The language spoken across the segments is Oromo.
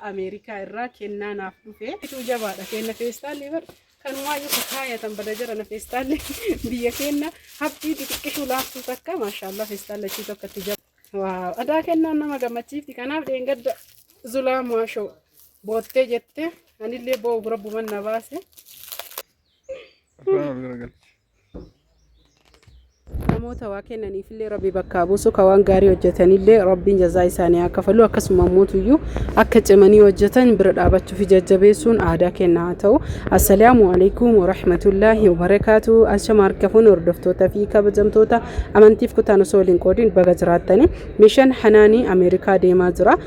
Ameerikaa irraa kennaa naaf dhufe. Itu jabaadha kenna feestaalli bar kanumaayyuu kakaayatan bada jirana feestaalli biyya kenna habbii xixiqqishuu laaftuu takka maashaallah feestaalla achii tokkotti jaba. Waaw adaa kennaan nama gammachiifti kanaaf dheengadda zulaa maashoo boottee jette anillee boo bira buman na baase. namoota waa kennaniifillee rabbi bakka buusu kawaan gaarii hojjetanillee rabbiin jazaa isaanii akka falu akkasuma mootuyyuu akka cimanii hojjetan bira dhaabachuuf jajjabeessuun aadaa kennaa ta'u. Assalaamu alaykum wa rahmatullahi wa barakaatu. Ashama harkafuun hordoftoota fi kabajamtoota amantiif kutaan osoo waliin qoodiin baga jiraattanii meeshaan hanaanii Ameerikaa deemaa jira.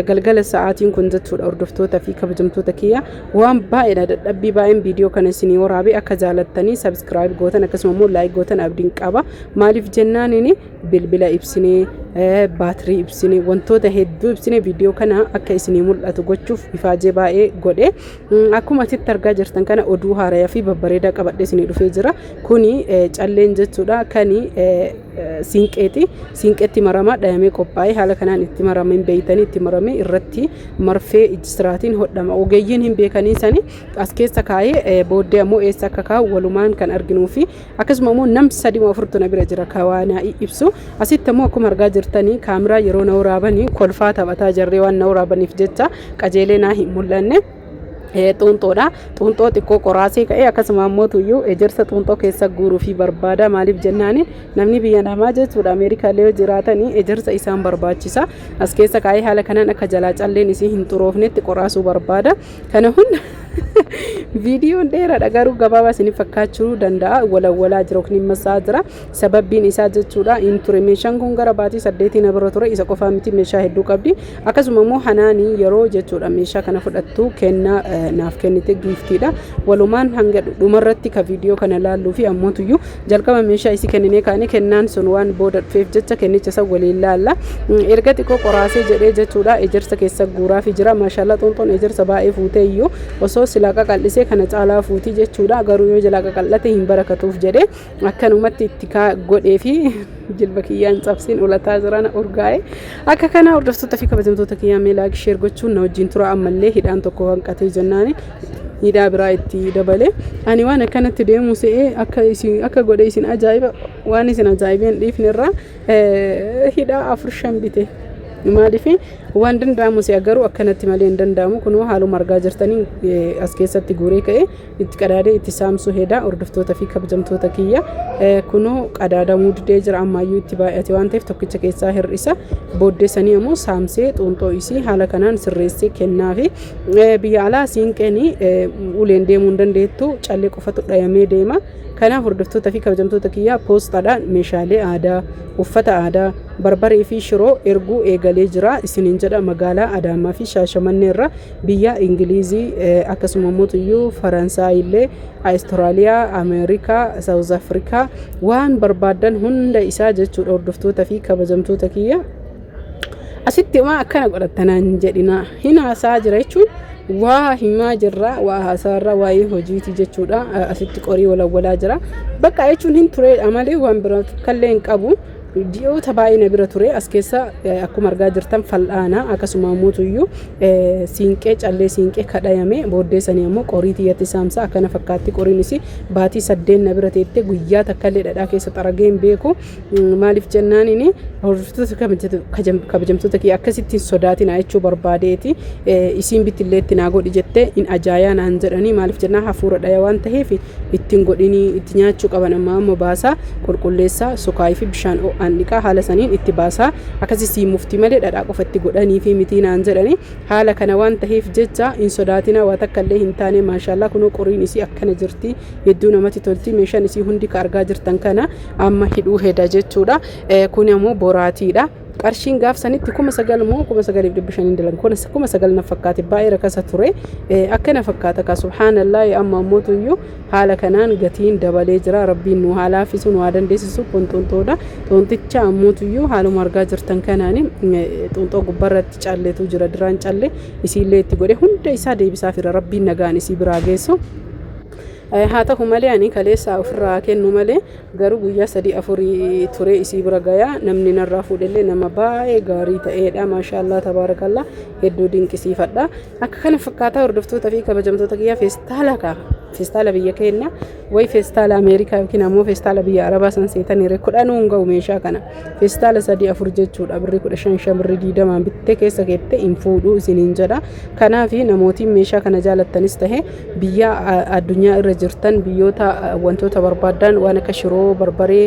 Galgala sa'aatiin kun jechuudha hordoftoota fi kabajamtoota kiyya waan baay'ee dadhabbii baay'een viidiyoo kana isinii waraabe akka jaalattanii subscribe gootan akkasuma immoo like gootan abdiin qaba. Maaliif jennaan ini bilbila ibsinee baatirii ibsinee wantoota hedduu ibsinee viidiyoo kana akka isinii mul'atu gochuuf ifaajee baay'ee godhe. Akkuma asitti argaa jirtan kana oduu haarayaa fi babbareedaa qabadhe isinii dhufee jira. Kuni calleen jechuudha kani siinqeeti. Siinqeetti maramaa dhayamee qophaa'ee haala kanaan itti maramee beeytanii itti maramee irratti marfee ijistiraatiin hodhama. Ogeeyyiin hin beekanii sani as keessa kaa'ee booddee ammoo eessa akka kaa'u walumaan kan arginuu fi akkasuma immoo nam sadii moo afurtu na bira jira kawaanaa ibsu. Asitti ammoo akkuma argaa jirtanii kaameraa yeroo na waraabanii kolfaa taphataa jirree waan na waraabaniif jecha qajeelee naa hin mul'anne. Xuunxoodha. Xuunxoo xiqqoo qoraasee ka'ee akkasuma immoo tuyyuu ejersa xuunxoo keessa guuruu fi barbaada. Maaliif jennaan namni biyya namaa jechuudha Ameerikaallee jiraatanii ejersa isaan barbaachisa. As keessa kaa'ee haala kanaan akka jalaa calleen isii hin xuroofnetti qoraasuu barbaada. Kana hunda viidiyoon dheeraadha garuu gabaabaa isiniif fakkaachuu danda'a. Walawalaa jira yookiin masaa jira. Sababbiin isaa jechuudha inture meeshaan kun gara baatii 8 na bira ture isa qofaa miti meeshaa hedduu qabdi. Akkasuma immoo hanaanii yeroo jechuudha meeshaa kana fudhattu kennaa naaf kennite giiftiidha. Walumaan hanga dhumarratti ka viidiyoo kana laalluu fi ammootuyyuu jalqaba meeshaa isii kenninee kaane kennaan sun waan booda dhufeef jecha kennicha isa waliin laalla. Erga xiqqoo qoraasee jedhee jechuudha ejersa keessa guuraa fi jira. Maashaallah xuunxoon ejersa baay'ee fuutee iyyuu osoo silaa qaqal'isee kana caalaa fuutii jechuudha. Garuu yoo jalaa qaqal'ate hin barakatuuf jedhee akkanumatti itti godhee fi jilba kiyyaan cabsiin ulataa jirana urgaa'e. Akka kana hordoftoota fi kabajamtoota kiyyaa meelaa sheer gochuun na wajjin tura ammallee hidhaan tokko hanqatee jennaan hidhaa biraa itti dabale. Ani waan akkanatti deemu se'ee akka godhe isin ajaa'iba waan isin ajaa'ibeen dhiifne irraa hidhaa 4-5 bite. Maaliif waan danda'amu si agaruu akkanatti malee hin danda'amu. Kunoo haaluma argaa jirtanii as keessatti guuree ka'ee itti qadaadee itti saamsuu hedaa hordoftoota fi kabajamtoota kiyya. Kunoo qadaadamuu didee jira ammayyuu itti baay'ate waan ta'eef tokkicha keessaa hir'isa. Booddeessanii ammoo saamsee xuunxoo isii haala kanaan sirreessee kennaa fi biyya alaa siinqeenii uleen deemuu hin dandeettu callee qofatu dhayamee deema. Kanaaf hordoftoota fi kabajamtoota kiyyaa poostaadhaan meeshaalee aadaa, uffata aadaa, barbaree fi shiroo erguu eegalee jira. Isiniin jedha magaalaa Adaamaa fi Shaashamannee irra biyya Ingilizii akkasuma mootuyyuu Faransaayillee, Awustiraaliyaa, Ameerikaa, Saawuz Afrikaa waan barbaadan hunda isaa jechuudha hordoftoota fi kabajamtoota kiyya. Asitti waan akkana godhattanaan jedhina hin haasaa jira jechuun. Waa himaa jirra waa hasaarra waa'ee hojiiti jechuudha. Asitti qorii walawalaa jira. Bakka jechuun hin ture malee waan biraa kallee hin qabu. Dhiyoota baay'ee na bira ture as keessa akkuma argaa jirtan fal'aana akkasuma mootuyyuu siinqee callee siinqee kadhayame booddeessanii ammoo qorii tiyyatti saamsa akkana fakkaatti qoriinis baatii 8 na bira teette guyyaa takkallee dhadhaa keessa xaragee hin beeku. Maaliif jennaan ini hordoftoota kabajamtoota kiyya akkasitti sodaatina jechuu barbaadeeti. Isiin bitilleetti naa godhi jettee in ajaayaa naan jedhanii maaliif jennaan hafuura dhaya waan ta'eef ittiin godhinii itti nyaachuu qaban amma baasaa qulqulleessaa sukaayii fi bishaan anniqa haala saniin itti baasaa akkasii mufti malee dhadhaa qofatti godhanii fi miti naan jedhanii haala kana waan ta'eef jecha in sodaatina waa takkallee hin taane maashaallah kunoo qoriin isii akkana jirti hedduu namatti tolti. Meeshaan isii hundi ka argaa jirtan kana amma hidhuu heda jechuudha. Kun ammoo boraatiidha. Qarshiin gaaf sanitti 9,000 moo 9,500 dalan kun 9,000 na fakkaate baay'ee rakasa ture. Akkana fakkaata ka subhaanallah amma mootuyyuu haala kanaan gatiin dabalee jira. Rabbiin nu haala fisu nu dandeessisu kun xuunxoodha. Xuunxicha ammootuyyuu haaluma argaa jirtan kanaan xuunxoo gubbarratti calleetu jira diraan callee isiillee itti godhe hunda isaa deebisaa fira rabbiin nagaan isii biraa geessu. haa ta'u malee ani kaleessa ofirraa kennu malee garuu guyyaa 3-4 ture isii bira gayaa namni narraa fuudhellee nama baay'ee gaarii ta'eedha maashaallah tabaarakallah hedduu dinqisiifadha akka kana fakkaataa hordoftoota fi kabajamtoota kiyyaa feestaala biyya keenya way feestaala Ameerikaa yookiin ammoo feestaala biyya Arabaa san seetanii kudhanuu hin ga'u meeshaa kana feestaala 3-4 jechuudha birrii 15 birrii 20 bittee keessa keette hin fuudhu isiniin jedha kanaaf namootiin meeshaa kana jaalattanis tahe biyya addunyaa irra jirtan biyyoota wantoota barbaadan waan akka shiroo barbaree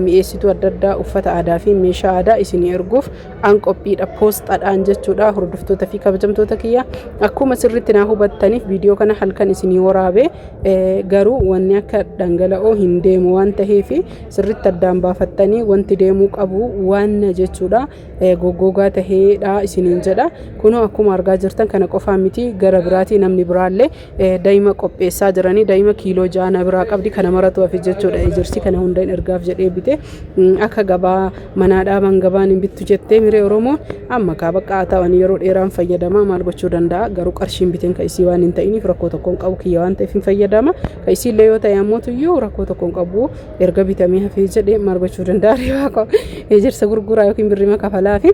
mi'eessituu adda addaa uffata aadaa fi meeshaa aadaa isinii erguuf an qophiidha poostaadhaan jechuudha hordoftoota fi kabajamtoota kiyya akkuma sirriitti naa hubattaniif viidiyoo kana halkan isinii waraabee garuu wanni akka dhangala'oo hin deemu waan taheef sirriitti addaan baafattanii wanti deemuu qabu waan jechuudha goggogaa taheedha isiniin jedha kunoo akkuma argaa jirtan kana qofaa miti gara biraatii namni biraallee daa'ima qopheessaa jiranii daa'ima kiiloo 6 biraa qabdi kana maratu hafe jechuudha ejirsi kana hundeen ergaaf jedhee bite akka gabaa manaa dhaaban gabaan hin bittu jettee miree Oromoo amma kaa bakka ta'an yeroo dheeraan fayyadama maal gochuu danda'a garuu qarshiin biteen ka isii waan hin ta'iniif rakkoo tokkoon qabu kiyya waan ta'eef hin fayyadama ka isii illee yoo ta'e ammoo tuyyuu rakkoo tokkoon qabu erga bitamee hafee jedhee maal gochuu danda'a riwaaqo ejirsa gurguraa yookiin birrima kafalaa fi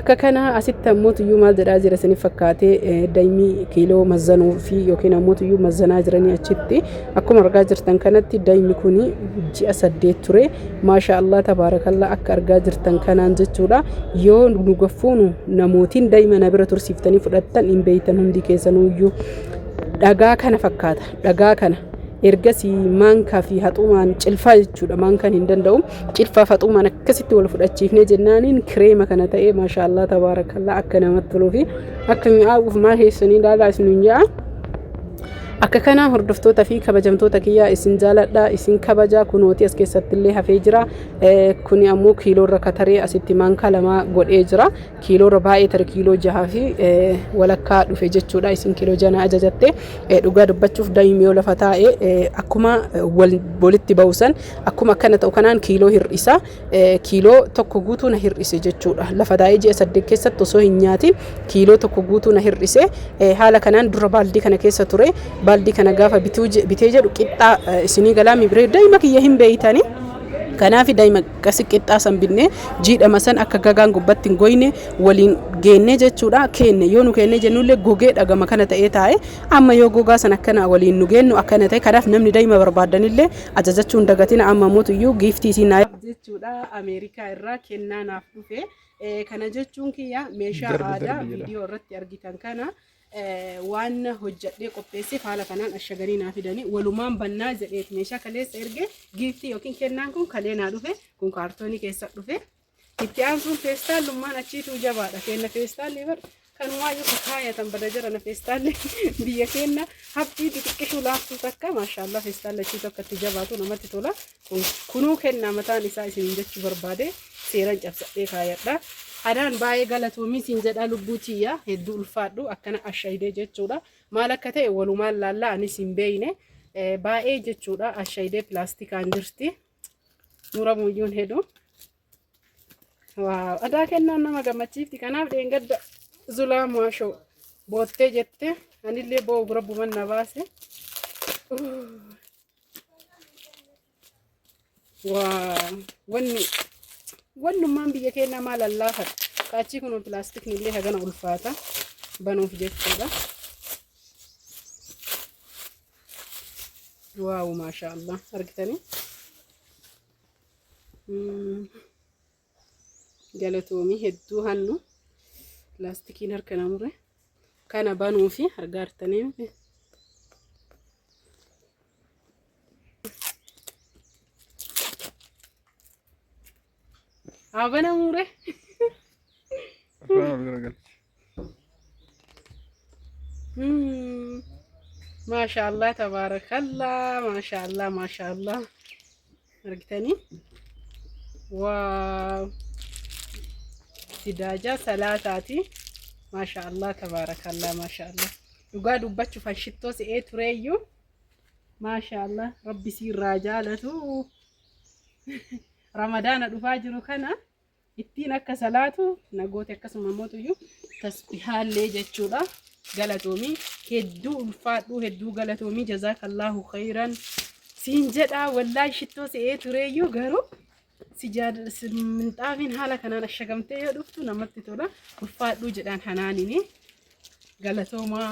akka kana asitti ammoo tuyyuu maal jedhaa jira isiniif fakkaatee daa'imni kiiloo mazzanuu fi yookiin ammoo tuyyuu mazzanaa jiranii achitti akkuma argaa jirtan kanatti daa'imni kuni ji'a 8 ture maashaallah tabaarakallah akka argaa jirtan kanaan jechuudha yoo nu gaffuunu namootiin daa'ima na bira tursiiftanii fudhattan hin beeytan hundi keessanuyyuu dhagaa kana fakkaata dhagaa kana ergasii maankaa fi haxumaan cilfaa jechuudha maankaan hin danda'u cilfaa haxumaan akkasitti wal fudhachiifnee jennaaniin kireema kana ta'ee maashaallah tabaarakallah akka namatti toluu fi akka mi'aawuuf maal heessanii ilaalaa isiniin ja'a akka kana hordoftoota fi kabajamtoota kiyyaa isin jaaladha isin kabaja kunooti as keessatti illee hafee jira kuni ammoo kiiloo irra kataree asitti maankaa 2 godhee jira kiiloo irra baay'ee tare kiiloo 6 fi walakkaa dhufe jechuudha isin kiiloo 6 ajajatte dhugaa dubbachuuf daa'imni yoo lafa taa'e akkuma walitti ba'usan akkuma akkana ta'u kanaan kiiloo hir'isa kiiloo tokko guutuu na hir'ise jechuudha lafa taa'ee ji'a 8 keessatti osoo hin nyaatin kiiloo tokko guutuu na hir'ise haala kanaan dura baaldii kana keessa ture baldi kana gaafa bitee jedhu qixxaa isinii galaami biree daa'ima kiyya hin beeytani kanaaf daa'ima qasi qixxaa san binne jiidhama san akka gagaan gubbatti hin goyne waliin geenne jechuudha keenne yoo nu keenne jennullee gogee dhagama kana ta'ee taa'e amma yoo gogaa san akkana waliin nu geennu akkana ta'e kanaaf namni daa'ima barbaadanillee ajajachuun dagatina amma mootuyyuu giiftii siinaa jechuudha Ameerikaa irraa kennaa naaf dhufe kana jechuun kiyya meeshaa aadaa viidiyoo irratti argitan kana waan hojjadhee qopheesse haala kanaan ashaganii naa fidanii walumaan bannaa jedheet meeshaa kaleessa erge giiftii yookiin kennaan kun kalee naa dhufe kun kaartoonii keessa dhufe itti aansuun feestaallummaan achiituu jabaadha kenna feestaalli bar kanumaayyuu kaayatan bada jirana feestaalli biyya keenya habbii xixiqqishuu laaftuu takka maashaallah feestaalli achiitu akka itti jabaatu namatti tola kunuu kennaa mataan isaa isin jechuu barbaade seeran cabsadhee kaayadha adaan baay'ee galatoomii siin jedhaa lubbuutiyya hedduu ulfaadhu akkana ashayidee jechuudha maal akka ta'e walumaan laallaa anis hin beeyne baay'ee jechuudha ashayidee pilaastikaan jirti muramuyyuun hedduu waaw adaa kennaan nama gammachiifti kanaaf dheengadda zulaa maashoo boottee jette anillee boo bira buman na baase waaw wannummaan biyya keenya maal allaafadha kaachii kun pilaastikni illee hagana ulfaata banuuf jechuudha waaw maashaallah argitanii galatoomii hedduu hannu pilaastikiin harka namure kana banuufi argaartanii abana mure maashaallah tabaarakallah maashaallah argitanii waaw sidaaja salaataati maashaallah tabaarakallah maashaallah dhugaa dubbachuuf shittoo si'ee tureeyyuu maashaallah rabbi siirraa jaalatu ramadaana dhufaa jiru kana ittiin akka salaatu nagooti akkasuma mootuyyuu tasbihaallee jechuudha galatoomii hedduu ulfaadhu hedduu galatoomii jazaakallahu khayran siin jedha wallahi shittoo si'ee tureeyyuu garuu minxaafiin haala kanaan ashagamtee yoo dhuftu namatti tola ulfaadhu jedhaan hanaanini galatoomaa